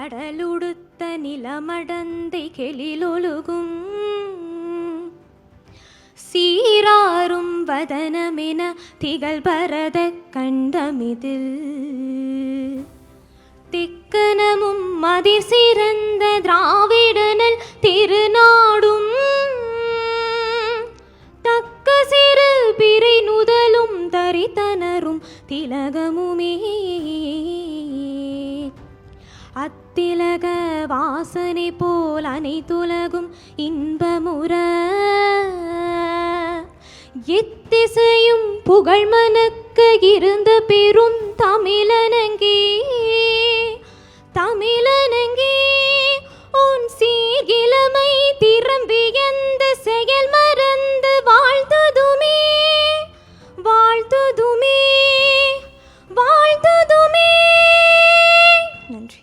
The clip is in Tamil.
கடலுடுத்த நிலமடந்தை கெளிலொழுகும் சீராரும் வதனமென திகழ் பரத கண்டமிதில் திக்கனமும் மதிர் சிறந்த திராவிடனல் திருநாடும் தக்க சிறு பிறை நுதலும் தரித்தனரும் திலகமுமே அத்திலக வாசனை போல் அனைத்துலகும் இன்பமுற எத்திசையும் புகழ் மணக்க இருந்த பெரும் தமிழனங்கே தமிழனங்கே உன் சீர்கிழமை திறம்பி எந்த செயல் மறந்து வாழ்த்துதுமே வாழ்த்துதுமே வாழ்த்துதுமே. நன்றி.